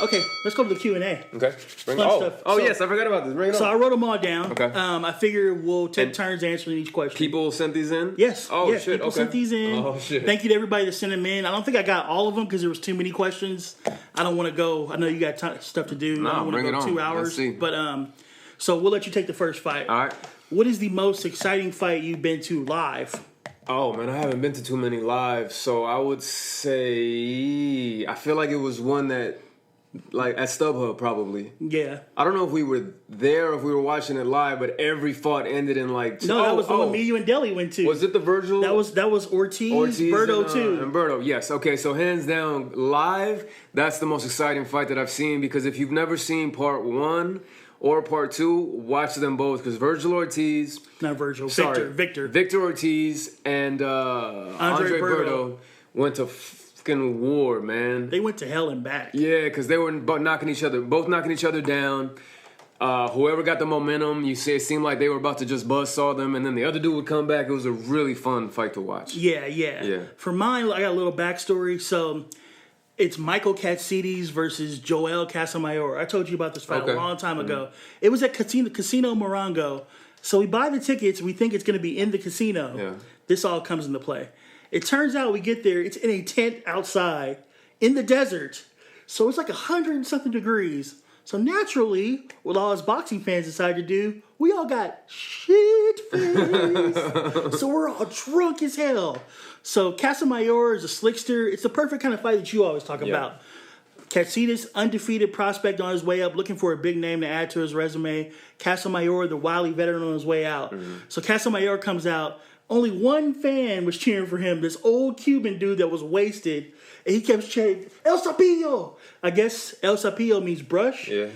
Okay, let's go to the Q&A. Okay. Yes, I forgot about this. Bring it on. So I wrote them all down. Okay. I figure we'll take turns answering each question. People sent these in? Yes. Oh, yes, shit. People sent these in. Oh, shit. Thank you to everybody that sent them in. I don't think I got all of them because there was too many questions. I don't want to go. I know you got stuff to do. No, I don't want to go 2 hours. Let's see. But so we'll let you take the first fight. All right. What is the most exciting fight you've been to live? Oh, man, I haven't been to too many live. So I would say, I feel like it was one that, like, at StubHub, probably. Yeah. I don't know if we were there or if we were watching it live, but every fight ended in, like... No, that was the one me, you, and Deli went to. Was it the Virgil? That was Ortiz Berto, too. And Berto, yes. Okay, so hands down, live, that's the most exciting fight that I've seen, because if you've never seen part 1 or part 2, watch them both, because Virgil Ortiz... Not Virgil, Victor. Victor Ortiz and Andre Berto went to fucking war, man. They went to hell and back. Yeah, because they were both knocking each other down. Whoever got the momentum, it seemed like they were about to just buzzsaw them, and then the other dude would come back. It was a really fun fight to watch. Yeah. For mine, I got a little backstory. So it's Michael Katsidis versus Joel Casamayor. I told you about this fight a long time ago. It was at Casino Morongo. So we buy the tickets. We think it's going to be in the casino. Yeah. This all comes into play. It turns out we get there. It's in a tent outside in the desert. So it's like 100 and something degrees. So naturally, what all us boxing fans decided to do, we all got shit faced. So we're all drunk as hell. So Casamayor is a slickster. It's the perfect kind of fight that you always talk about. Katsidis, undefeated prospect on his way up, looking for a big name to add to his resume. Casamayor, the wily veteran on his way out. Mm-hmm. So Casamayor comes out. Only one fan was cheering for him, this old Cuban dude that was wasted. And he kept chanting, El Sapillo! I guess El Sapillo means brush. Yeah.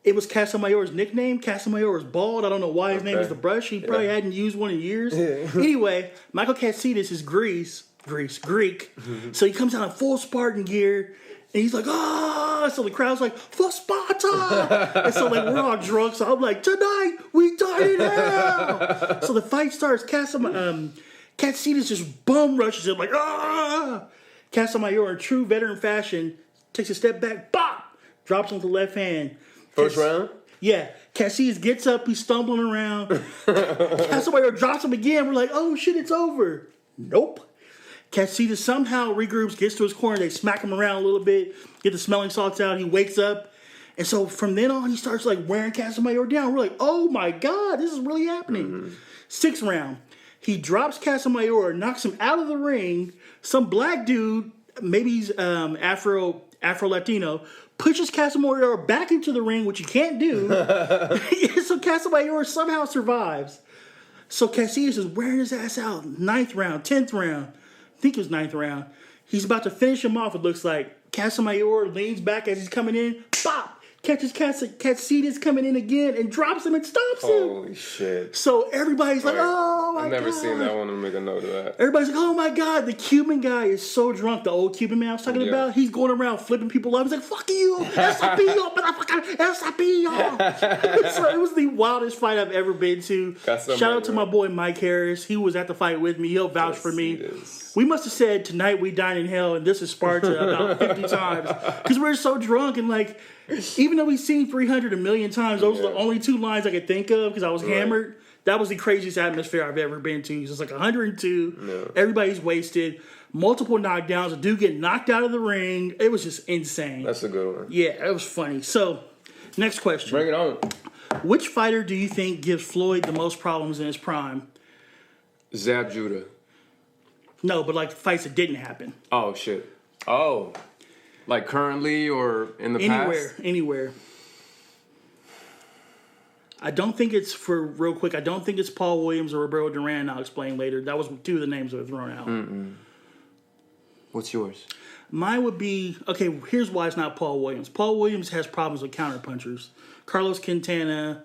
It was Casamayor's nickname. Casamayor was bald. I don't know why his name is the brush. He probably hadn't used one in years. Anyway, Michael Katsidis is Greek. Mm-hmm. So he comes out in full Spartan gear. And he's like, so the crowd's like, for Sparta! And so, we're all drunk. So I'm like, tonight, we dine in hell! So the fight starts. Katsidis just bum rushes him, like, Casamayor, in true veteran fashion, takes a step back, bop! Drops him with the left hand. First round? Yeah. Katsidis gets up, he's stumbling around. Casamayor drops him again. We're like, oh shit, it's over. Nope. Katsidis somehow regroups, gets to his corner. They smack him around a little bit, get the smelling salts out. He wakes up. And so from then on, he starts wearing Casamayor down. We're like, oh my God, this is really happening. Mm-hmm. 6th round. He drops Casamayor, knocks him out of the ring. Some black dude, maybe he's Afro-Latino, pushes Casamayor back into the ring, which you can't do. So Casamayor somehow survives. So Katsidis is wearing his ass out. 9th round, 10th round. I think it was 9th round. He's about to finish him off, it looks like. Casamayor leans back as he's coming in. Bop! Catches Katsidis coming in again and drops him and stops him. Holy shit. So everybody's like, oh my God. I've never seen that one. I'm going to make a note of that. Everybody's like, oh my God. The Cuban guy is so drunk. The old Cuban man I was talking about. He's going around flipping people up. He's like, fuck you. El Sapillo, motherfucker. El Sapillo. So it was the wildest fight I've ever been to. Shout out to my boy Mike Harris. He was at the fight with me. He'll vouch for me. We must have said, tonight we dine in hell and this is Sparta about 50 times. Because we're so drunk and even though we've seen 300 a million times, those are the only 2 lines I could think of because I was hammered. That was the craziest atmosphere I've ever been to. It's 102. No. Everybody's wasted. Multiple knockdowns. A dude getting knocked out of the ring. It was just insane. That's a good one. Yeah, it was funny. So, next question. Bring it on. Which fighter do you think gives Floyd the most problems in his prime? Zab Judah. No, but fights that didn't happen. Oh, shit. Oh. Currently or in the past? Anywhere. I don't think it's, real quick, I don't think it's Paul Williams or Roberto Duran. I'll explain later. That was 2 of the names that were thrown out. Mm-mm. What's yours? Mine would be, here's why it's not Paul Williams. Paul Williams has problems with counterpunchers. Carlos Quintana,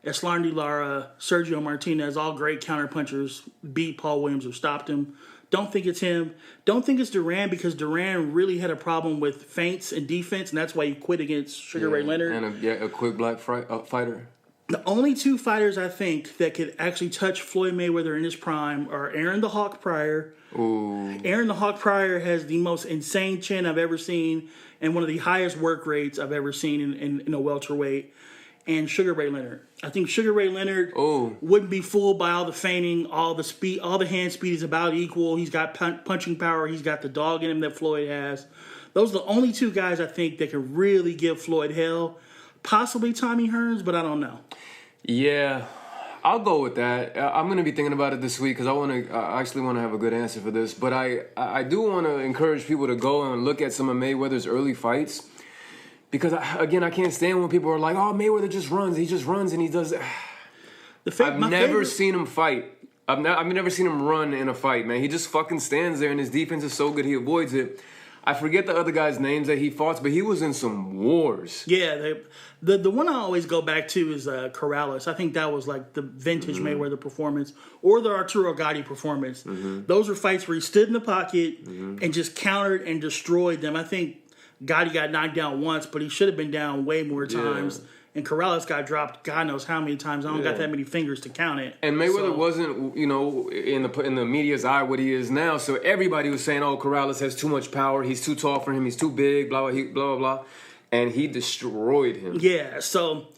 Eslarndi Lara, Sergio Martinez, all great counterpunchers, beat Paul Williams or stopped him. Don't think it's him. Don't think it's Duran because Duran really had a problem with feints and defense, and that's why he quit against Sugar Ray Leonard. And a quick black fighter. The only two fighters I think that could actually touch Floyd Mayweather in his prime are Aaron the Hawk Pryor. Ooh. Aaron the Hawk Pryor has the most insane chin I've ever seen and one of the highest work rates I've ever seen in a welterweight. And Sugar Ray Leonard. I think Sugar Ray Leonard wouldn't be fooled by all the feinting, all the speed, all the hand speed is about equal. He's got punching power. He's got the dog in him that Floyd has. Those are the only two guys I think that can really give Floyd hell. Possibly Tommy Hearns, but I don't know. Yeah, I'll go with that. I'm going to be thinking about it this week because I actually want to have a good answer for this. But I do want to encourage people to go and look at some of Mayweather's early fights. Because, again, I can't stand when people are like, oh, Mayweather just runs. He just runs and he does... I've never seen him fight. I've never seen him run in a fight, man. He just fucking stands there and his defense is so good he avoids it. I forget the other guys' names that he fought, but he was in some wars. Yeah, the one I always go back to is Corrales. I think that was like the vintage Mayweather performance or the Arturo Gatti performance. Those were fights where he stood in the pocket and just countered and destroyed them. I think Gotti got knocked down once, but he should have been down way more times. Yeah. And Corrales got dropped God knows how many times. I don't got that many fingers to count it. And Mayweather wasn't, in the media's eye what he is now. So everybody was saying, oh, Corrales has too much power. He's too tall for him. He's too big, blah, blah, blah, blah. And he destroyed him. Yeah, so,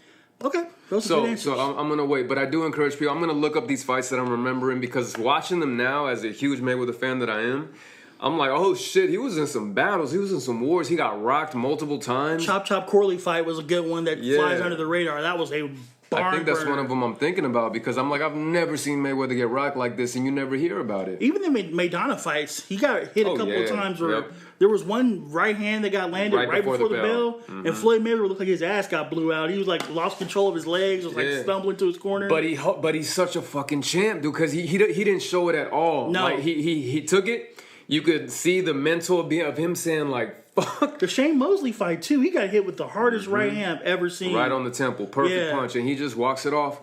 okay. Those are good answers. So I'm going to wait. But I do encourage people. I'm going to look up these fights that I'm remembering because watching them now as a huge Mayweather fan that I am, I'm like, oh, shit, he was in some battles. He was in some wars. He got rocked multiple times. Chop Chop Corley fight was a good one that flies under the radar. That was a barn I think that's burner. one of them I'm thinking about because I'm like, I've never seen Mayweather get rocked like this, and you never hear about it. Even the Maidana fights, he got hit a couple of times where there was one right hand that got landed right before the bell, and Floyd Mayweather looked like his ass got blew out. He was like lost control of his legs, was like stumbling to his corner. But he's such a fucking champ, dude, because he didn't show it at all. No, like, he took it. You could see the mental of him saying like, fuck. The Shane Mosley fight, too. He got hit with the hardest right hand I've ever seen. Right on the temple. Perfect punch. And he just walks it off.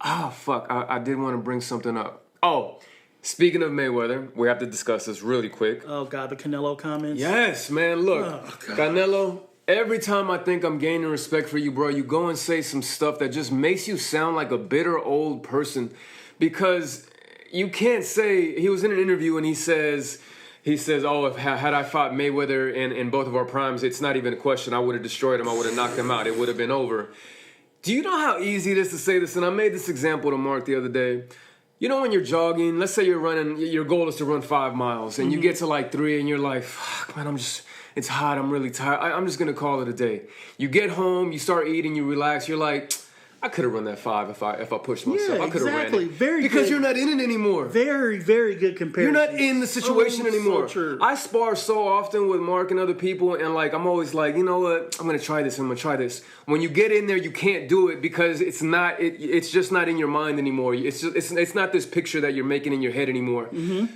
Ah, fuck. I did want to bring something up. Oh, speaking of Mayweather, we have to discuss this really quick. Oh, God. The Canelo comments. Yes, man. Look, Canelo, every time I think I'm gaining respect for you, bro, you go and say some stuff that just makes you sound like a bitter old person. Because you can't say... He was in an interview and he says... oh, had I fought Mayweather in both of our primes, it's not even a question. I would have destroyed him. I would have knocked him out. It would have been over. Do you know how easy it is to say this? And I made this example to Mark the other day. You know when you're jogging, let's say you're running, your goal is to run 5 miles, and you get to like 3, and you're like, fuck, man, it's hot. I'm really tired. I'm just going to call it a day. You get home, you start eating, you relax. You're like... I could have run that 5 if I pushed myself. I could have ran it. Because you're not in it anymore. Very, very good comparison. You're not in the situation anymore. So true. I spar so often with Mark and other people, and like I'm always like, you know what? I'm gonna try this. I'm gonna try this. When you get in there, you can't do it because it's not. It's just not in your mind anymore. It's not this picture that you're making in your head anymore.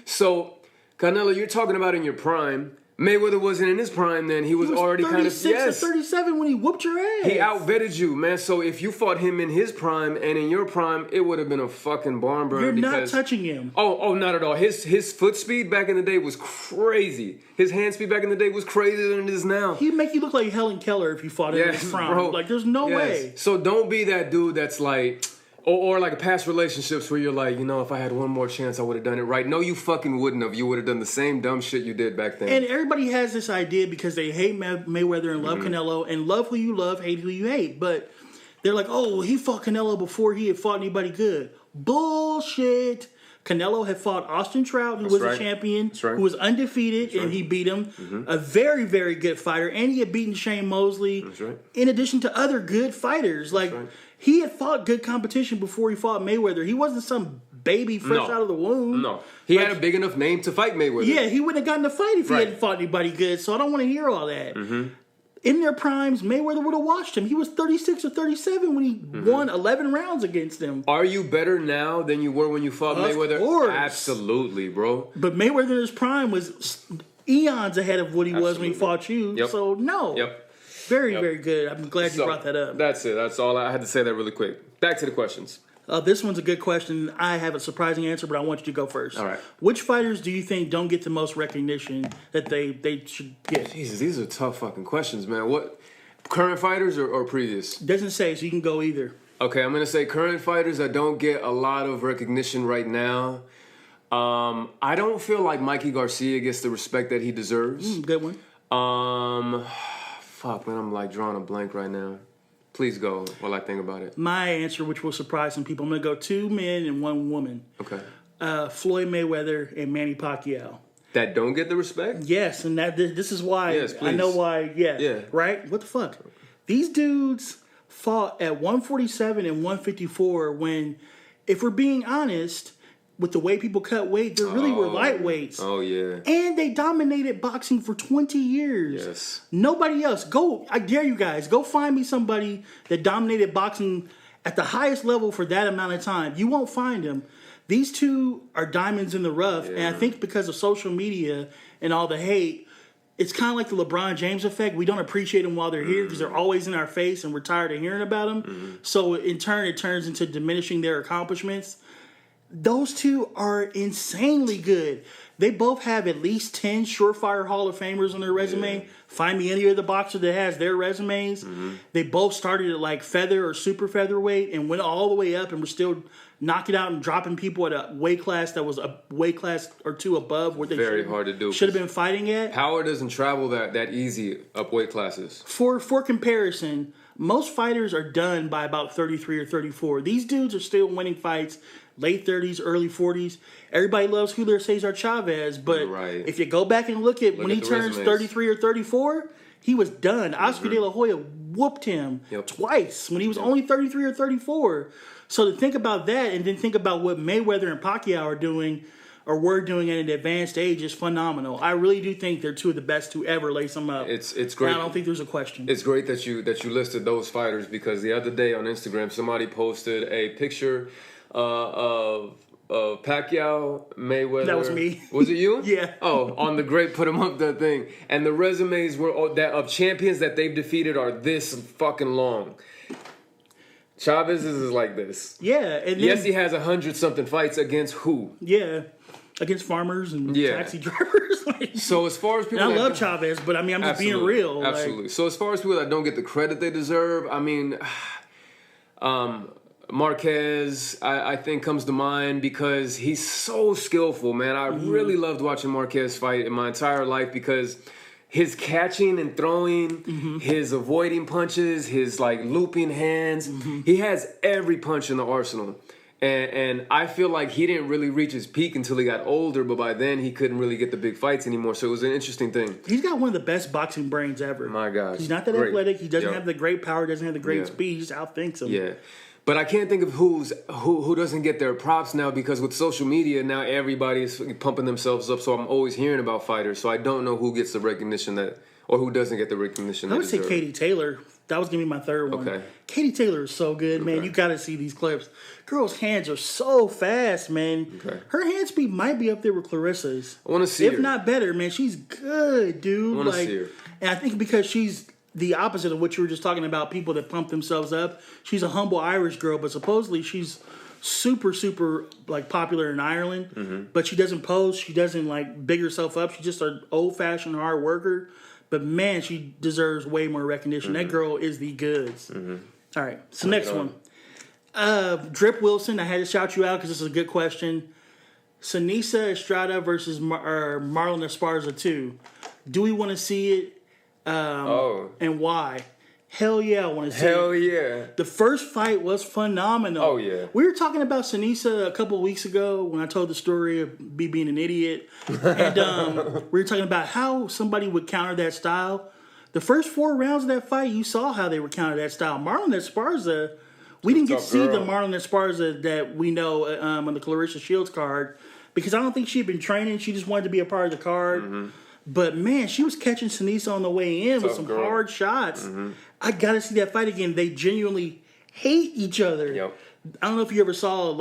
So, Canelo, you're talking about in your prime. Mayweather wasn't in his prime then. He was already kind of... 36 to 37 when he whooped your ass. He outvetted you, man. So if you fought him in his prime and in your prime, it would have been a fucking barn burner. You're not touching him. Oh, not at all. His foot speed back in the day was crazy. His hand speed back in the day was crazier than it is now. He'd make you look like Helen Keller if you fought him in his prime. Bro. Like, there's no way. So don't be that dude that's like... Or like past relationships where you're like, if I had one more chance, I would have done it right. No, you fucking wouldn't have. You would have done the same dumb shit you did back then. And everybody has this idea because they hate Mayweather and love Canelo and love who you love, hate who you hate. But they're like, oh, he fought Canelo before he had fought anybody good. Bullshit. Canelo had fought Austin Trout, who was a champion, who was undefeated, and he beat him. A very, very good fighter. And he had beaten Shane Mosley, in addition to other good fighters. Like, he had fought good competition before he fought Mayweather. He wasn't some baby fresh out of the womb. No. He had a big enough name to fight Mayweather. Yeah, he wouldn't have gotten a fight if he hadn't fought anybody good. So I don't want to hear all that. In their primes, Mayweather would have watched him. He was 36 or 37 when he won 11 rounds against him. Are you better now than you were when you fought Mayweather? Of course. Absolutely, bro. But Mayweather in his prime was eons ahead of what he was when he fought you. So, no. Very, very good. I'm glad you brought that up. That's it. That's all. I had to say that really quick. Back to the questions. This one's a good question. I have a surprising answer, but I want you to go first. All right. Which fighters do you think don't get the most recognition that they should get? Jesus, these are tough fucking questions, man. What, current fighters or previous? Doesn't say, so you can go either. Okay, I'm gonna say current fighters that don't get a lot of recognition right now. I don't feel like Mikey Garcia gets the respect that he deserves. Good one. Fuck, man, I'm like drawing a blank right now. Please go while I think about it. My answer, which will surprise some people, I'm gonna go 2 men and 1 woman. Okay. Floyd Mayweather and Manny Pacquiao. That don't get the respect? Yes, and this is why. Yes, please. I know why. Yeah. Right? What the fuck? These dudes fought at 147 and 154 when, if we're being honest, with the way people cut weight, there really were lightweights. Oh, yeah. And they dominated boxing for 20 years. Yes. Nobody else. I dare you guys, go find me somebody that dominated boxing at the highest level for that amount of time. You won't find them. These two are diamonds in the rough, and I think because of social media and all the hate, it's kind of like the LeBron James effect. We don't appreciate them while they're here because they're always in our face and we're tired of hearing about them. So in turn, it turns into diminishing their accomplishments. Those two are insanely good. They both have at least 10 surefire Hall of Famers on their resume. Yeah. Find me any other boxer that has their resumes. They both started at like feather or super featherweight and went all the way up and were still knocking out and dropping people at a weight class that was a weight class or 2 above what they very hard to do. Should have been fighting at. Power doesn't travel that easy up weight classes. For comparison, most fighters are done by about 33 or 34. These dudes are still winning fights, late 30s, early 40s. Everybody loves Julio Cesar Chavez, but if you go back and look when he turns 33 or 34, he was done. Oscar De La Hoya whooped him twice when he was only 33 or 34. So to think about that and then think about what Mayweather and Pacquiao are doing or were doing at an advanced age is phenomenal. I really do think they're 2 of the best to ever lace them up. It's great. And I don't think there's a question. It's great that you listed those fighters because the other day on Instagram somebody posted a picture of Pacquiao, Mayweather. That was me. Was it you? Yeah. Oh, on the great put them up that thing. And the resumes were that of champions that they've defeated are this fucking long. Chavez is like this. Yeah. And then, yes, he has 100-something fights against who? Yeah. Against farmers and taxi drivers. So as far as people, and I love Chavez, but I mean, I'm just being real. Absolutely. So as far as people that don't get the credit they deserve, I mean, Marquez, I think comes to mind because he's so skillful, man. I really loved watching Marquez fight in my entire life because his catching and throwing, his avoiding punches, his like looping hands, he has every punch in the arsenal. And I feel like he didn't really reach his peak until he got older, but by then he couldn't really get the big fights anymore. So it was an interesting thing. He's got one of the best boxing brains ever. My gosh. He's not that athletic. He doesn't have the great power, doesn't have the great speed. He just outthinks him. Yeah. But I can't think of who doesn't get their props now because with social media, now everybody's pumping themselves up. So I'm always hearing about fighters. So I don't know who gets the recognition or who doesn't get the recognition. I would say Katie Taylor. That was going to be my third one. Okay. Katie Taylor is so good, man. You got to see these clips. Girl's hands are so fast, man. Okay. Her hand speed might be up there with Clarissa's. I want to see her. If not better, man. She's good, dude. I want to see her. And I think because she's the opposite of what you were just talking about, people that pump themselves up. She's a humble Irish girl, but supposedly she's super, super like popular in Ireland. But she doesn't pose. She doesn't like big herself up. She's just an old-fashioned hard worker. But man, she deserves way more recognition. That girl is the goods. All right, so next one. Drip Wilson, I had to shout you out because this is a good question. Sinisa Estrada versus Marlon Esparza 2. Do we want to see it? And why? Hell yeah, I want to see it. Hell yeah. The first fight was phenomenal. Oh, yeah. We were talking about Sinisa a couple of weeks ago when I told the story of me being an idiot. And we were talking about how somebody would counter that style. The first 4 rounds of that fight, you saw how they would counter that style. Marlon Esparza, we didn't get to see the Marlon Esparza that we know on the Clarissa Shields card because I don't think she had been training. She just wanted to be a part of the card. But, man, she was catching Sinisa on the way in with some hard shots. I got to see that fight again. They genuinely hate each other. Yep. I don't know if you ever saw,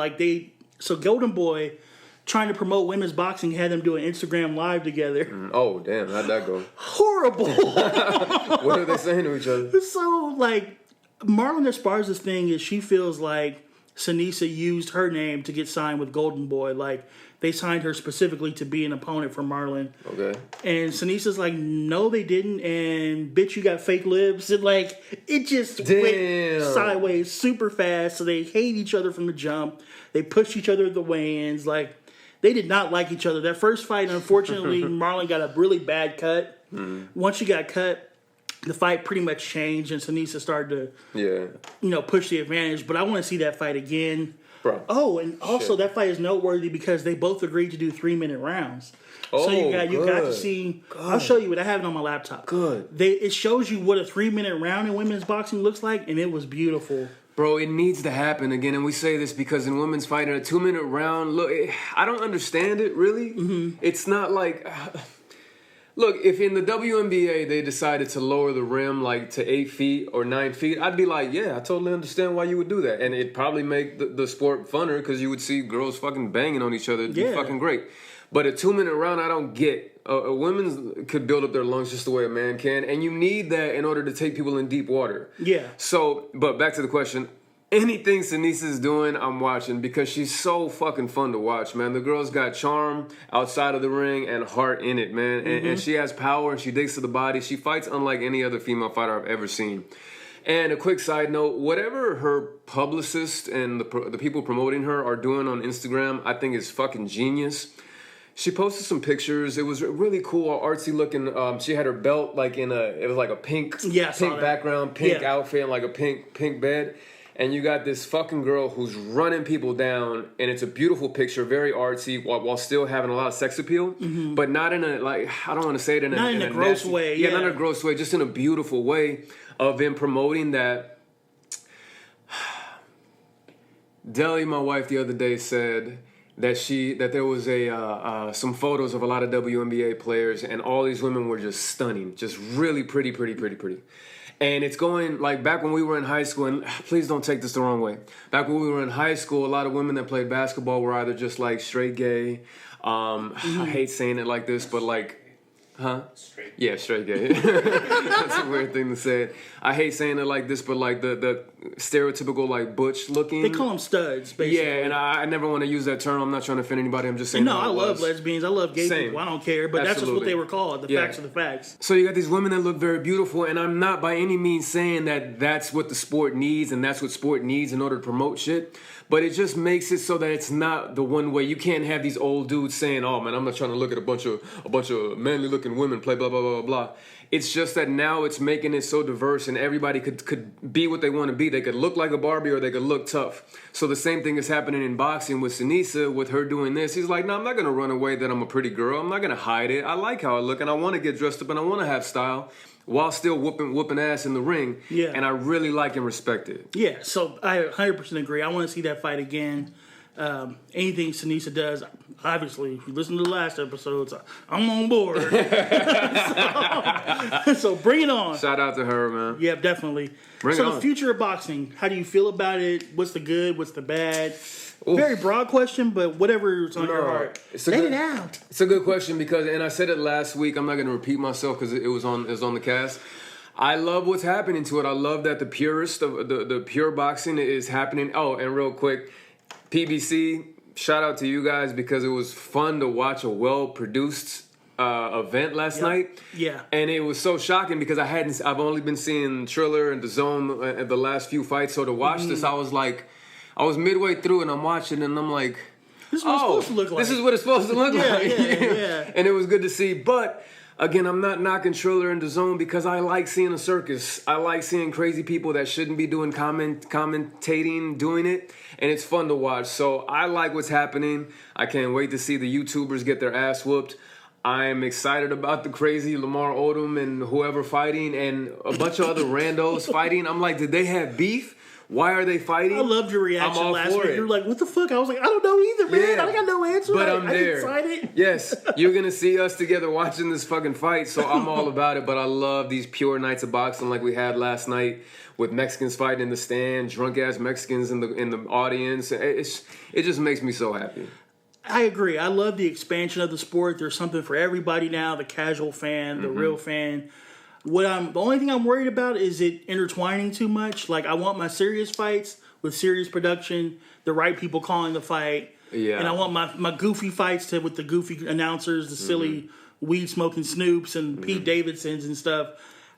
so Golden Boy, trying to promote women's boxing, had them do an Instagram Live together. Oh, damn. How'd that go? Horrible. What are they saying to each other? So, Marlon Esparza's thing is she feels like Sinisa used her name to get signed with Golden Boy. Like, they signed her specifically to be an opponent for Marlon. Okay. And Sinisa's like, no, they didn't. And bitch, you got fake lips. And like, it just went sideways super fast. So they hate each other from the jump. They pushed each other at the weigh-ins. Like, they did not like each other. That first fight, unfortunately, Marlon got a really bad cut. Once he got cut, the fight pretty much changed, and Sinisa started to, push the advantage. But I want to see that fight again. Bro. Oh, and also that fight is noteworthy because they both agreed to do 3-minute rounds. So you got to see. Good. I'll show you it. I have it on my laptop. Good. It shows you what a 3-minute round in women's boxing looks like, and it was beautiful. Bro, it needs to happen again, and we say this because in women's fighting, a 2-minute round. Look, I don't understand it really. It's not like. Look, if in the WNBA they decided to lower the rim like to 8 feet or 9 feet, I'd be like, yeah, I totally understand why you would do that. And it'd probably make the sport funner because you would see girls fucking banging on each other. It'd be fucking great. But a 2-minute round, I don't get. A women could build up their lungs just the way a man can. And you need that in order to take people in deep water. Yeah. So, but back to the question. Anything Sinisa's doing, I'm watching because she's so fucking fun to watch, man. The girl's got charm outside of the ring and heart in it, man. And she has power and she digs to the body. She fights unlike any other female fighter I've ever seen. And a quick side note, whatever her publicist and the people promoting her are doing on Instagram, I think is fucking genius. She posted some pictures. It was really cool, artsy looking. She had her belt like it was like a pink background, pink outfit, and like a pink bed. And you got this fucking girl who's running people down, and it's a beautiful picture, very artsy, while still having a lot of sex appeal, but not in a, like, I don't want to say it in a gross way. Yeah, not in a gross way, just in a beautiful way of them promoting that. Deli, my wife, the other day said that there was some photos of a lot of WNBA players, and all these women were just stunning, just really pretty. And it's going, like, back when we were in high school, and please don't take this the wrong way. Back when we were in high school, a lot of women that played basketball were either just, like, straight gay. I hate saying it like this, but, like, straight. Yeah, straight gay. That's a weird thing to say. I hate saying it like this, but, like, the stereotypical, like, butch looking. They call them studs, basically. Yeah, and I never want to use that term. I'm not trying to offend anybody. I'm just saying I love lesbians. I love gay people. I don't care. But that's just what they were called. The facts are the facts. So you got these women that look very beautiful, and I'm not by any means saying that that's what the sport needs and that's what sport needs in order to promote shit. But it just makes it so that it's not the one way. You can't have these old dudes saying, "Oh man, I'm not trying to look at a bunch of manly looking women play blah blah blah blah blah." It's just that now it's making it so diverse, and everybody could be what they want to be. They could look like a Barbie or they could look tough. So the same thing is happening in boxing with Sinisa, with her doing this. He's like, "No, I'm not gonna run away that I'm a pretty girl. I'm not gonna hide it. I like how I look, and I want to get dressed up, and I want to have style." While still whooping ass in the ring. Yeah. And I really like and respect it. Yeah, so I 100% agree. I want to see that fight again. Anything Sinisa does, obviously, if you listen to the last episodes, I'm on board. so bring it on. Shout out to her, man. Yeah, definitely. Bring it on. So the future of boxing, how do you feel about it? What's the good? What's the bad? Oof. Very broad question, but whatever's on your heart, let it out. It's a good question because, and I said it last week. I'm not going to repeat myself because it was on the cast. I love what's happening to it. I love that the purest of the pure boxing is happening. Oh, and real quick, PBC, shout out to you guys because it was fun to watch a well-produced event last night. Yeah. And it was so shocking because I've only been seeing Triller and DAZN the last few fights. So to watch this, I was midway through and I'm watching and I'm like, this is what it's supposed to look like. This is what it's supposed to look like. Yeah. And it was good to see. But again, I'm not knocking Triller and DAZN because I like seeing a circus. I like seeing crazy people that shouldn't be doing commentating, doing it. And it's fun to watch. So I like what's happening. I can't wait to see the YouTubers get their ass whooped. I'm excited about the crazy Lamar Odom and whoever fighting and a bunch of other randos fighting. I'm like, did they have beef? Why are they fighting? I loved your reaction last week. You were like, what the fuck? I was like, I don't know either, man. Yeah. I got no answer. But I'm there. Excited. Yes, you're going to see us together watching this fucking fight, so I'm all about it. But I love these pure nights of boxing like we had last night with Mexicans fighting in the stand, drunk-ass Mexicans in the audience. It just makes me so happy. I agree. I love the expansion of the sport. There's something for everybody now, the casual fan, the real fan. The only thing I'm worried about is it intertwining too much. Like, I want my serious fights with serious production, the right people calling the fight. Yeah. And I want my goofy fights with the goofy announcers, the silly weed smoking Snoops and Pete Davidsons and stuff.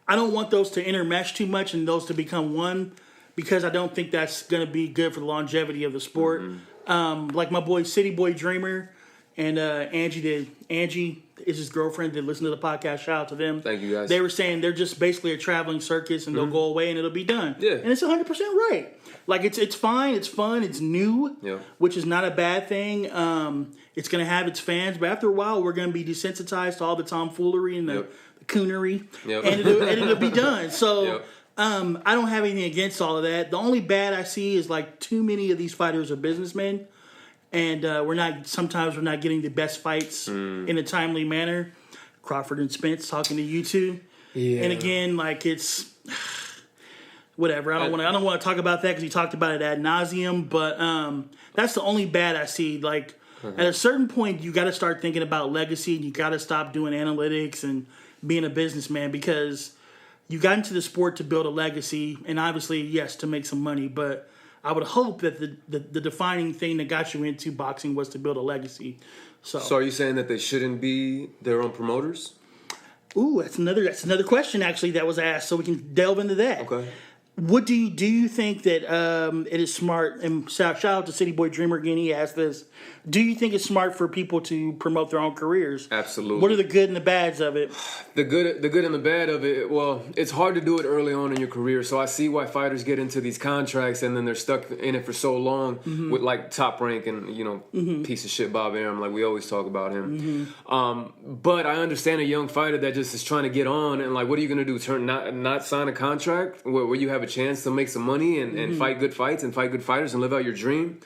I don't want those to intermesh too much and those to become one, because I don't think that's going to be good for the longevity of the sport. Like my boy City Boy Dreamer and Angie is his girlfriend that listened to the podcast. Shout out to them. Thank you guys. They were saying they're just basically a traveling circus and they'll go away and it'll be done. Yeah. And it's 100% right. Like it's fine, it's fun, it's new, which is not a bad thing. It's going to have its fans, but after a while we're going to be desensitized to all the tomfoolery and the coonery, and it'll be done. So I don't have anything against all of that. The only bad I see is like too many of these fighters are businessmen, and sometimes we're not getting the best fights in a timely manner. Crawford and Spence talking to you two, and again, like it's whatever. I don't want to talk about that because he talked about it ad nauseum. But that's the only bad I see. Like at a certain point, you got to start thinking about legacy, and you got to stop doing analytics and being a businessman, because you got into the sport to build a legacy, and obviously, yes, to make some money. But I would hope that the defining thing that got you into boxing was to build a legacy. So are you saying that they shouldn't be their own promoters? Ooh, that's another question actually that was asked, so we can delve into that. Okay. What do you think that it is smart? And shout out to City Boy Dreamer again. He asked this. Do you think it's smart for people to promote their own careers? Absolutely. What are the good and the bads of it? The good and the bad of it. Well, it's hard to do it early on in your career. So I see why fighters get into these contracts and then they're stuck in it for so long with like Top Rank and piece of shit Bob Arum, like we always talk about him. But I understand a young fighter that just is trying to get on, and like, what are you gonna do? Not sign a contract where you have a chance to make some money and fight good fights and fight good fighters and live out your dream?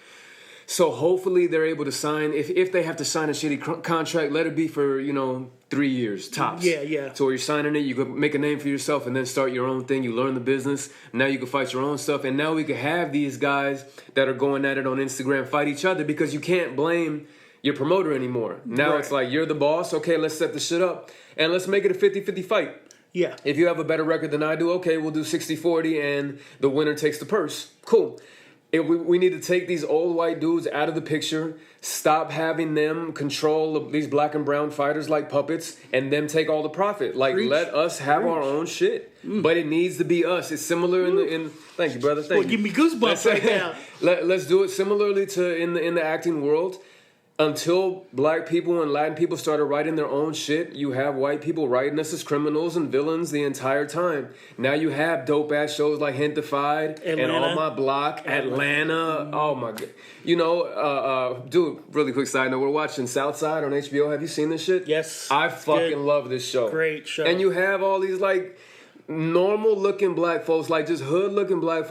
So hopefully they're able to sign. If they have to sign a shitty contract, let it be for 3 years tops. Yeah. So you're signing it, you can make a name for yourself and then start your own thing. You learn the business. Now you can fight your own stuff. And now we can have these guys that are going at it on Instagram fight each other, because you can't blame your promoter anymore. Now It's like, you're the boss. Okay, let's set the shit up and let's make it a 50-50 fight. Yeah. If you have a better record than I do, okay, we'll do 60-40 and the winner takes the purse. Cool. We need to take these old white dudes out of the picture, stop having them control these black and brown fighters like puppets, and them take all the profit. Like, let us have our own shit. But it needs to be us. It's similar in thank you, brother. Thank you. Give me goosebumps right now. Let's do it similarly to in the acting world. Until black people and Latin people started writing their own shit, you have white people writing us as criminals and villains the entire time. Now you have dope-ass shows like Hentified and On My Block, Atlanta. Oh, my God. Dude, really quick side note. We're watching Southside on HBO. Have you seen this shit? Yes. I fucking love this show. Great show. And you have all these, like, normal-looking black folks, like just hood-looking black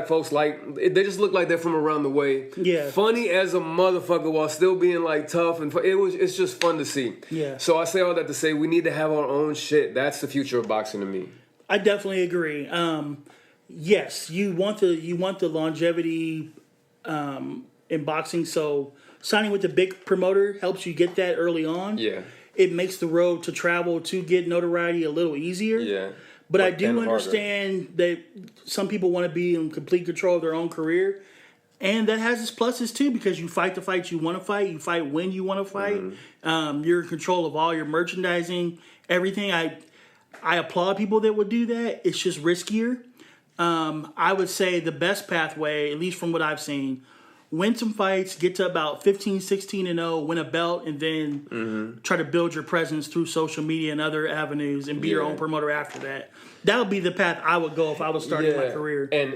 folks, like they just look like they're from around the way. Yeah. Funny as a motherfucker while still being like tough, and it's just fun to see. Yeah. So I say all that to say we need to have our own shit. That's the future of boxing to me. I definitely agree. Yes, you want the longevity in boxing. So signing with the big promoter helps you get that early on. Yeah. It makes the road to travel to get notoriety a little easier. Yeah. But I do understand that some people want to be in complete control of their own career. And that has its pluses too, because you fight the fights you want to fight. You fight when you want to fight. You're in control of all your merchandising, everything. I applaud people that would do that. It's just riskier. I would say the best pathway, at least from what I've seen, win some fights, get to about 15, 16-0, win a belt, and then try to build your presence through social media and other avenues and be your own promoter after that. That would be the path I would go if I was starting my career. And,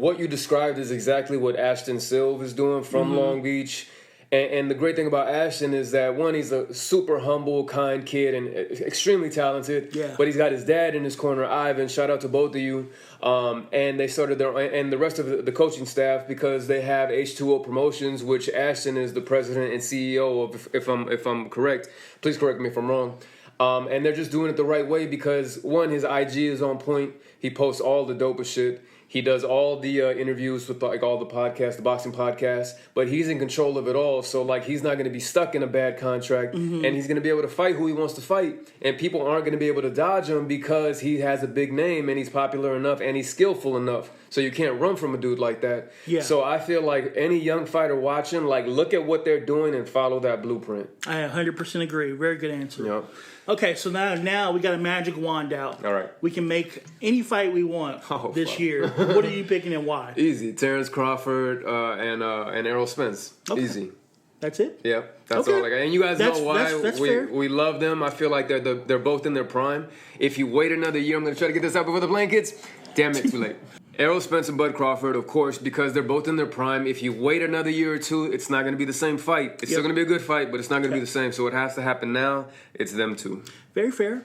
what you described is exactly what Ashton Silva is doing from Long Beach. And the great thing about Ashton is that, one, he's a super humble, kind kid and extremely talented. Yeah. But he's got his dad in his corner, Ivan. Shout out to both of you. And they started and the rest of the coaching staff, because they have H2O Promotions, which Ashton is the president and CEO of. If I'm correct, please correct me if I'm wrong. And they're just doing it the right way because, one, his IG is on point. He posts all the dopest shit. He does all the interviews with like all the podcasts, the boxing podcasts, but he's in control of it all. So like he's not going to be stuck in a bad contract, and he's going to be able to fight who he wants to fight, and people aren't going to be able to dodge him because he has a big name and he's popular enough and he's skillful enough. So you can't run from a dude like that. Yeah. So I feel like any young fighter watching, like look at what they're doing and follow that blueprint. I 100% agree. Very good answer. Yep. Okay, so now we got a magic wand out. All right. We can make any fight we want this year. What are you picking and why? Easy. Terrence Crawford and Errol Spence. Okay. Easy. That's it? Yeah, that's Okay. all. And you guys know why that's fair. we love them. I feel like they're both in their prime. If you wait another year, I'm going to try to get this out before the blankets. Damn it, too late. Errol Spence and Bud Crawford, of course, because they're both in their prime. If you wait another year or two, it's not going to be the same fight. It's still going to be a good fight, but it's not going to be the same. So it has to happen now. It's them two. Very fair.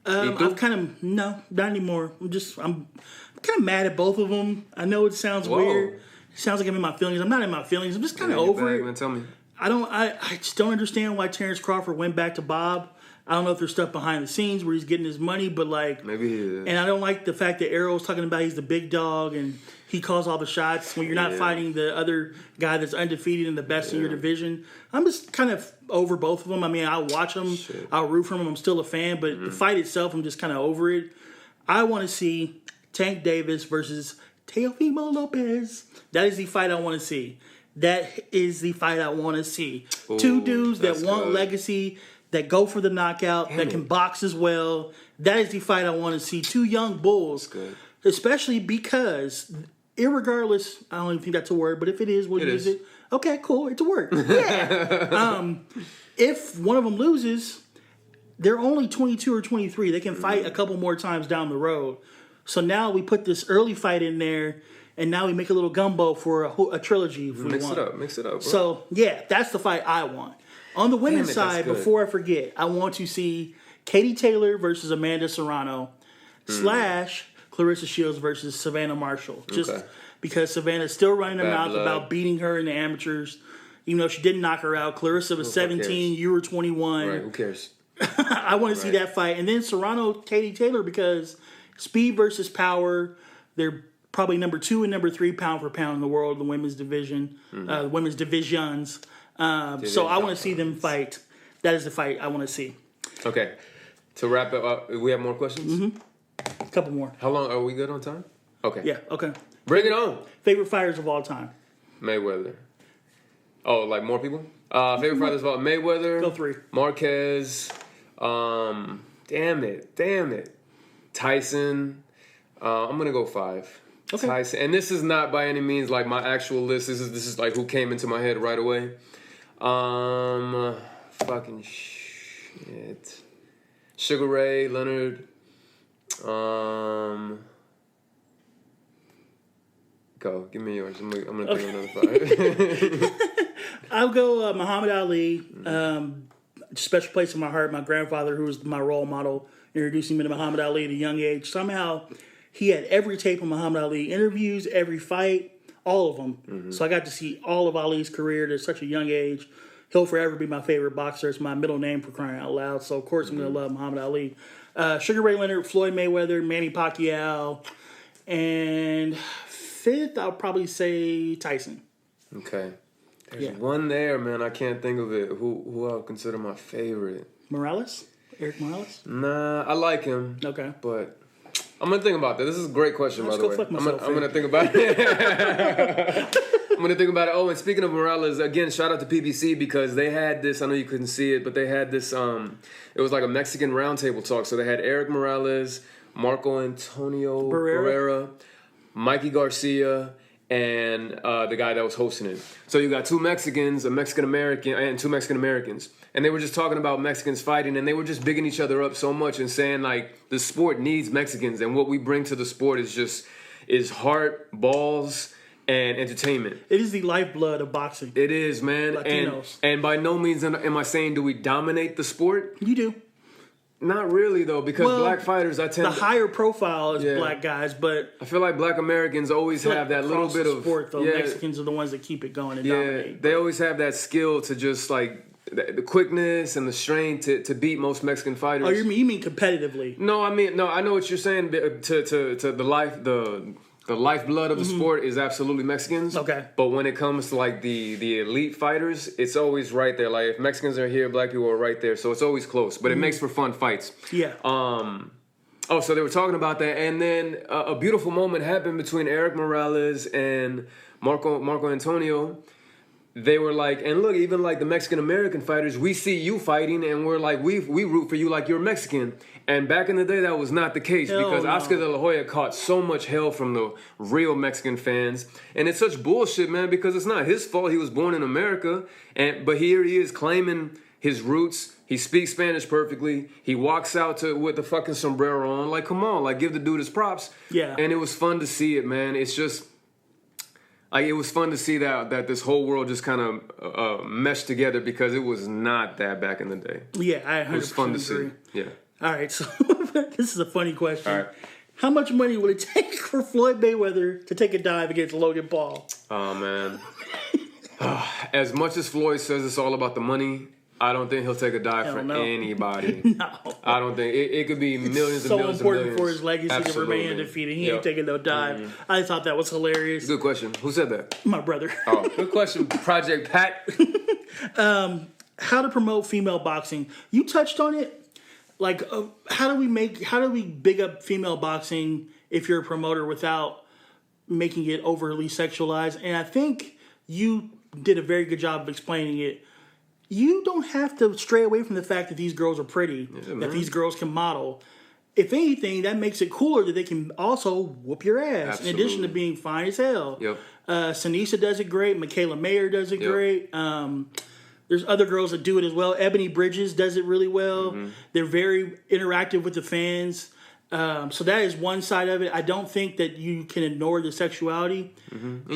I've kind of no, not anymore. I'm kind of mad at both of them. I know it sounds weird. It sounds like I'm in my feelings. I'm not in my feelings. I'm just kind of over it. Man, tell me. I just don't understand why Terrence Crawford went back to Bob. I don't know if there's stuff behind the scenes where he's getting his money, but like maybe he is. And I don't like the fact that Errol's talking about he's the big dog and he calls all the shots when you're not fighting the other guy that's undefeated and the best in your division. I'm just kind of over both of them. I mean, I'll watch them. I'll root for them. I'm still a fan, but the fight itself, I'm just kind of over it. I want to see Tank Davis versus Teofimo Lopez. That is the fight I want to see. That is the fight I want to see. Ooh, two dudes that want legacy, that go for the knockout, that can box as well. That is the fight I want to see. Two young bulls. Especially because, irregardless, I don't even think that's a word, but if it is, we'll use it. Okay, cool. It's a word. Yeah. If one of them loses, they're only 22 or 23. They can fight a couple more times down the road. So now we put this early fight in there, and now we make a little gumbo for a trilogy if we want. Mix it up, bro. So, yeah, that's the fight I want. On the women's side, before I forget, I want to see Katie Taylor versus Amanda Serrano / Clarissa Shields versus Savannah Marshall. Just because Savannah's still running her mouth about beating her in the amateurs. Even though she didn't knock her out. Clarissa was 17, you were 21. Right, who cares? I want to see that fight. And then Serrano, Katie Taylor, because speed versus power, they're probably number 2 and number 3 pound for pound in the world, the women's division, women's divisions. So I want to see them fight. That is the fight I want to see. Okay. To wrap it up, we have more questions? A couple more. How long? Are we good on time? Okay. Yeah, okay. Bring it on. Favorite fighters of all time? Mayweather. Oh, like more people? Favorite fighters of all Mayweather. Go 3. Marquez. Damn it. Tyson. I'm going to go 5. Okay. Tyson. And this is not by any means like my actual list. This is like who came into my head right away. Fucking shit. Sugar Ray Leonard. Go. Give me yours. I'm gonna think of another 5. I'll go Muhammad Ali. Special place in my heart. My grandfather, who was my role model, introducing me to Muhammad Ali at a young age. Somehow, he had every tape of Muhammad Ali interviews, every fight, all of them. So I got to see all of Ali's career at such a young age. He'll forever be my favorite boxer. It's my middle name, for crying out loud. So, of course, I'm going to love Muhammad Ali. Sugar Ray Leonard, Floyd Mayweather, Manny Pacquiao. And 5th, I'll probably say Tyson. Okay. There's one there, man. I can't think of it. Who I would consider my favorite? Morales? Eric Morales? Nah, I like him. Okay. But I'm going to think about that. This is a great question, by the way. I'm going to think about it. I'm going to think about it. Oh, and speaking of Morales, again, shout out to PBC because they had this, I know you couldn't see it, but they had this, it was like a Mexican roundtable talk. So they had Eric Morales, Marco Antonio Barrera, Mikey Garcia, and the guy that was hosting it. So you got 2 Mexicans, a Mexican-American, and 2 Mexican-Americans. And they were just talking about Mexicans fighting, and they were just bigging each other up so much and saying, like, the sport needs Mexicans, and what we bring to the sport is heart, balls, and entertainment. It is the lifeblood of boxing. It is, man. Latinos. And by no means am I saying do we dominate the sport. You do. Not really, though, because black fighters, the higher profile is black guys, but I feel like black Americans always have that little bit of sport, though. Mexicans are the ones that keep it going and dominate. They always have that skill to just like the quickness and the strength to beat most Mexican fighters. Oh, you mean competitively? No, I know what you're saying. To the lifeblood of the sport is absolutely Mexicans. Okay. But when it comes to like the elite fighters, it's always right there. Like if Mexicans are here, black people are right there. So it's always close. But it makes for fun fights. Yeah. Oh, so they were talking about that, and then a beautiful moment happened between Eric Morales and Marco Antonio. They were like, and look, even like the Mexican American fighters, we see you fighting, and we're like, we root for you like you're Mexican. And back in the day, that was not the case because Oscar De La Hoya caught so much hell from the real Mexican fans, and it's such bullshit, man. Because it's not his fault. He was born in America, but here he is claiming his roots. He speaks Spanish perfectly. He walks out with the fucking sombrero on. Like, come on, like give the dude his props. Yeah. And it was fun to see it, man. It's just. Like, it was fun to see that this whole world just kind of meshed together because it was not that back in the day. Yeah, I 100% It was fun to agree. see. Yeah. All right, so this is a funny question. All right. How much money would it take for Floyd Mayweather to take a dive against Logan Paul? Oh, man. As much as Floyd says it's all about the money, I don't think he'll take a dive for anybody. No. I don't think. It could be millions and So millions important and millions. for his legacy Absolutely. to remain undefeated. He ain't taking no dive. I thought that was hilarious. Good question. Who said that? My brother. Oh, good question, Project Pat. How to promote female boxing. You touched on it. Like, how do we big up female boxing if you're a promoter without making it overly sexualized? And I think you did a very good job of explaining it. You don't have to stray away from the fact that these girls are pretty, that these girls can model. If anything, that makes it cooler that they can also whoop your ass, Absolutely. in addition to being fine as hell. Yep. Sanisa does it great. Michaela Mayer does it great. There's other girls that do it as well. Ebony Bridges does it really well. They're very interactive with the fans. So that is one side of it. I don't think that you can ignore the sexuality.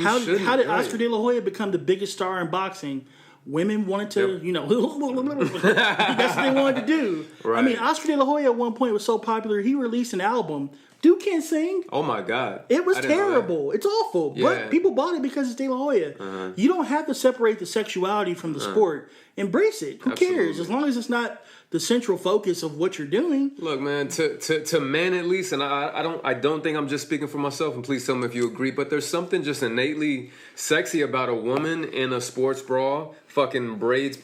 How did Oscar De La Hoya become the biggest star in boxing? Women wanted to, that's what they wanted to do. Right. I mean, Oscar De La Hoya at one point was so popular, he released an album. Dude can't sing. Oh my God. It was terrible. It's awful. Yeah. But people bought it because it's De La Hoya. You don't have to separate the sexuality from the sport. Embrace it. Who cares? As long as it's not the central focus of what you're doing. Look, man, to men at least, and I don't think I'm just speaking for myself, and please tell me if you agree, but there's something just innately sexy about a woman in a sports bra, fucking braids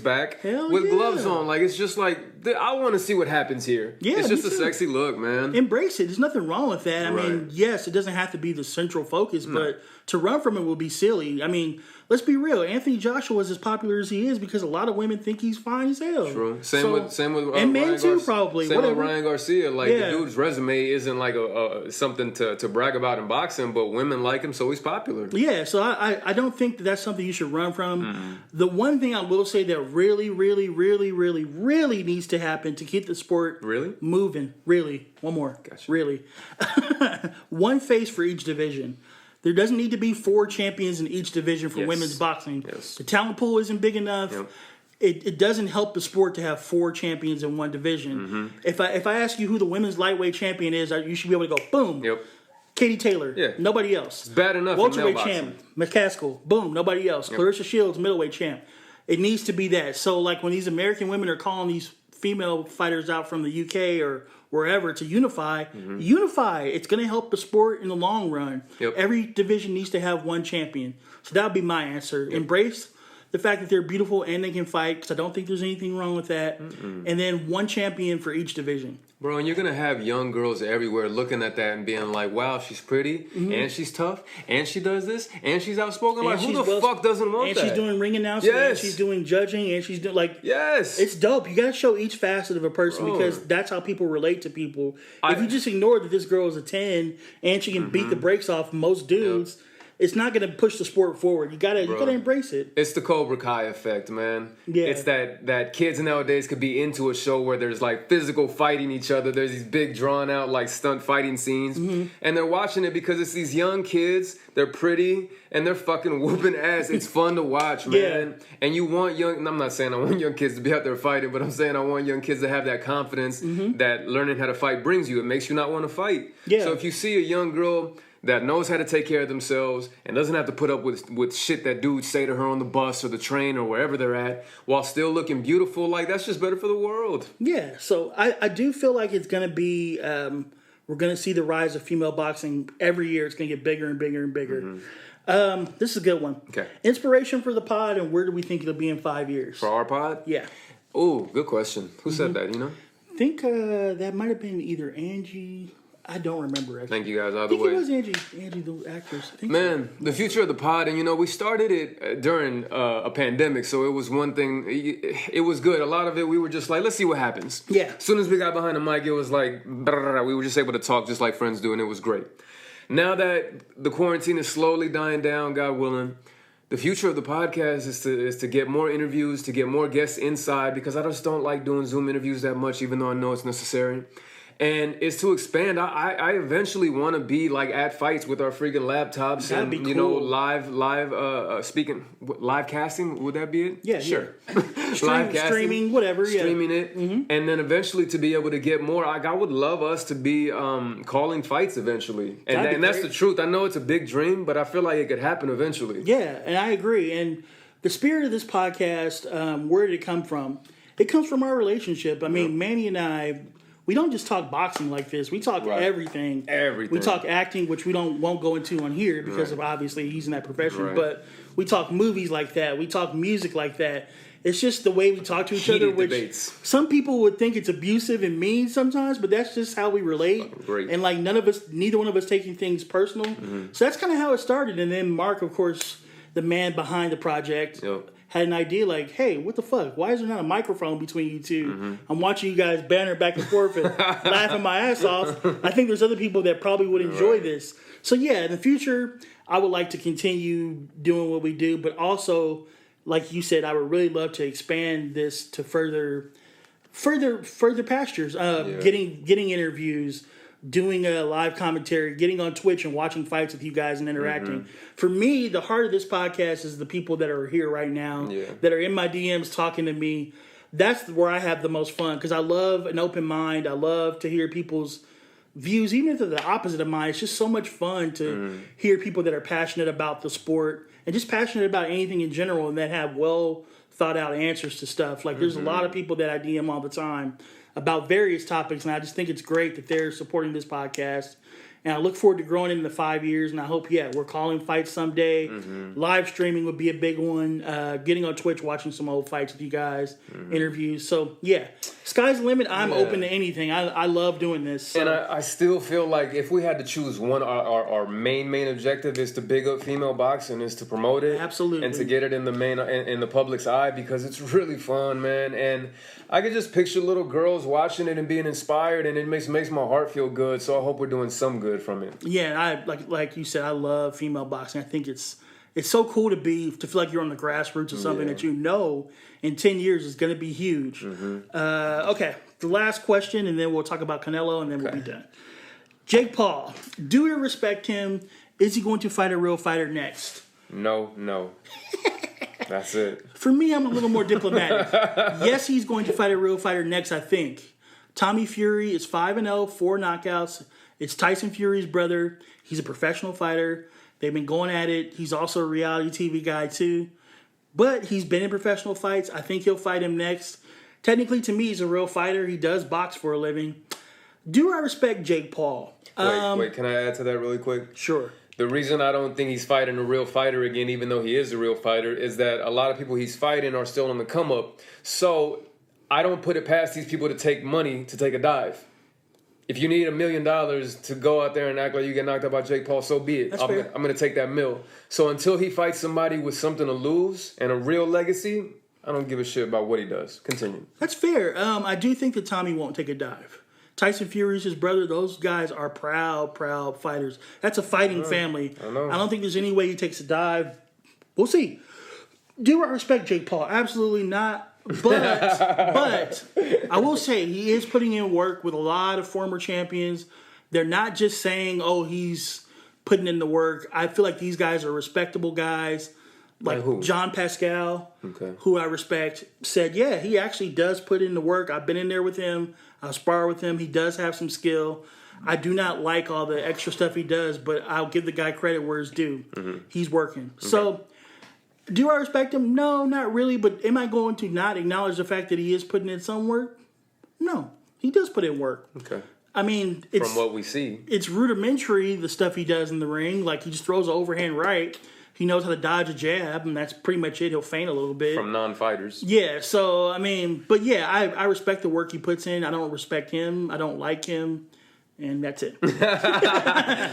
back, with gloves on. Like, it's just like, I want to see what happens here. Yeah, it's just me a too. sexy look, man. Embrace it. There's nothing wrong with that. I mean, Right. yes, it doesn't have to be the central focus, but to run from it will be silly. I mean, let's be real. Anthony Joshua is as popular as he is because a lot of women think he's fine as hell. True. Same with and men Ryan too, probably. Same Whatever. with Ryan Garcia. Like, Yeah. the dude's resume isn't like a something to brag about in boxing, but women like him, so he's popular. Yeah, so I don't think that that's something you should run from. The one thing I will say that really, really, really, really, really needs to happen to keep the sport moving, one more, Gotcha. really, one face for each division. There doesn't need to be 4 champions in each division for women's boxing. Yes. The talent pool isn't big enough. Yep. It doesn't help the sport to have 4 champions in one division. If I ask you who the women's lightweight champion is, you should be able to go, boom. Yep. Katie Taylor. Yeah. Nobody else. It's bad enough in Welterweight male champ. McCaskill. Boom. Nobody else. Clarissa Shields, middleweight champ. It needs to be that. So, like, when these American women are calling these female fighters out from the UK or wherever to unify. It's going to help the sport in the long run. Yep. Every division needs to have one champion. So that would be my answer. Yep. Embrace the fact that they're beautiful and they can fight, because I don't think there's anything wrong with that. And then one champion for each division. Bro, and you're going to have young girls everywhere looking at that and being like, wow, she's pretty, and she's tough, and she does this, and she's outspoken. And like, who the fuck doesn't want that? And she's doing ring announcing, and Yes. she's doing judging, and she's doing, like... Yes. It's dope. You got to show each facet of a person, Bro. because that's how people relate to people. If you just ignore that this girl is a 10 and she can beat the brakes off most dudes... It's not going to push the sport forward. You gotta embrace it. It's the Cobra Kai effect, man. Yeah. It's that kids nowadays could be into a show where there's like physical fighting each other. There's these big drawn out like stunt fighting scenes. And they're watching it because it's these young kids. They're pretty and they're fucking whooping ass. It's fun to watch, man. Yeah. And you want I'm not saying I want young kids to be out there fighting, but I'm saying I want young kids to have that confidence that learning how to fight brings you. It makes you not want to fight. Yeah. So if you see a young girl that knows how to take care of themselves and doesn't have to put up with shit that dudes say to her on the bus or the train or wherever they're at while still looking beautiful, like, that's just better for the world. Yeah, so I do feel like it's going to be, we're going to see the rise of female boxing every year. It's going to get bigger and bigger and bigger. This is a good one. Okay. Inspiration for the pod, and where do we think it'll be in 5 years? For our pod? Yeah. Oh, good question. Who said that, you know? I think that might have been either Angie. I don't remember, actually. Thank you guys, either I think way. it was Angie, the actress. I think Man, the future of the pod, and you know, we started it during a pandemic, so it was one thing, it was good. A lot of it, we were just like, let's see what happens. Yeah. As soon as we got behind the mic, it was like, we were just able to talk just like friends do, and it was great. Now that the quarantine is slowly dying down, God willing, the future of the podcast is to get more interviews, to get more guests inside, because I just don't like doing Zoom interviews that much, even though I know it's necessary. And it's to expand. I eventually want to be like at fights with our freaking laptops. That'd and be cool. You know, live casting. Would that be it? Yeah, sure. Live streaming, whatever. Streaming it, and then eventually to be able to get more. Like, I would love us to be calling fights eventually, and that's the truth. I know it's a big dream, but I feel like it could happen eventually. Yeah, and I agree. And the spirit of this podcast, where did it come from? It comes from our relationship. I mean, Manny and I. We don't just talk boxing like this. We talk everything. Everything. We talk acting, which we won't go into on here because of obviously he's in that profession. Right. But we talk movies like that. We talk music like that. It's just the way we talk to each other, which debates. Some people would think it's abusive and mean sometimes, but that's just how we relate. Great. And like neither one of us taking things personal. So that's kind of how it started. And then Mark, of course, the man behind the project. Yep. Had an idea like, hey, what the fuck? Why is there not a microphone between you two? I'm watching you guys banter back and forth and laughing my ass off. I think there's other people that probably would enjoy this. So yeah, in the future, I would like to continue doing what we do, but also, like you said, I would really love to expand this to further pastures. Getting interviews, doing a live commentary, getting on Twitch and watching fights with you guys and interacting. For me, the heart of this podcast is the people that are here right now, that are in my DMs talking to me. That's where I have the most fun because I love an open mind. I love to hear people's views, even if they're the opposite of mine. It's just so much fun to hear people that are passionate about the sport and just passionate about anything in general and that have well thought out answers to stuff. Like there's a lot of people that I DM all the time about various topics, and I just think it's great that they're supporting this podcast. And I look forward to growing it in the 5 years, and I hope, we're calling fights someday. Live streaming would be a big one. Getting on Twitch, watching some old fights with you guys, interviews. So, sky's the limit. I'm open to anything. I love doing this. So. And I still feel like if we had to choose one, our main objective is to big up female boxing, is to promote it. Absolutely. And to get it in the public's eye because it's really fun, man. And I could just picture little girls watching it and being inspired, and it makes my heart feel good. So I hope we're doing some good from it. Yeah, and like you said, I love female boxing. I think it's so cool to feel like you're on the grassroots of something that you know in 10 years is going to be huge. Okay, the last question, and then we'll talk about Canelo, and then we'll be done. Jake Paul, do we respect him? Is he going to fight a real fighter next? No. That's it. For me, I'm a little more diplomatic. Yes, he's going to fight a real fighter next, I think. Tommy Fury is 5-0, 4 knockouts. It's Tyson Fury's brother. He's a professional fighter. They've been going at it. He's also a reality TV guy, too. But he's been in professional fights. I think he'll fight him next. Technically, to me, he's a real fighter. He does box for a living. Do I respect Jake Paul? Wait, can I add to that really quick? Sure. The reason I don't think he's fighting a real fighter again, even though he is a real fighter, is that a lot of people he's fighting are still on the come up. So I don't put it past these people to take money to take a dive. If you need $1 million to go out there and act like you get knocked out by Jake Paul, so be it. I'm going to take that $1 So until he fights somebody with something to lose and a real legacy, I don't give a shit about what he does. Continue. That's fair. I do think that Tommy won't take a dive. Tyson Fury's his brother. Those guys are proud fighters. That's a fighting family. I don't think there's any way he takes a dive. We'll see. Do I respect Jake Paul? Absolutely not. But I will say he is putting in work with a lot of former champions. They're not just saying, he's putting in the work. I feel like these guys are respectable guys. Like who? John Pascal, who I respect, said, he actually does put in the work. I've been in there with him. I spar with him. He does have some skill. I do not like all the extra stuff he does, but I'll give the guy credit where it's due. He's working. Okay. So, do I respect him? No, not really. But am I going to not acknowledge the fact that he is putting in some work? No, he does put in work. Okay. I mean, from what we see, it's rudimentary, the stuff he does in the ring. Like, he just throws an overhand right. He knows how to dodge a jab, and that's pretty much it. He'll feint a little bit. From non-fighters. Yeah, so, I mean, but yeah, I respect the work he puts in. I don't respect him. I don't like him. And that's it.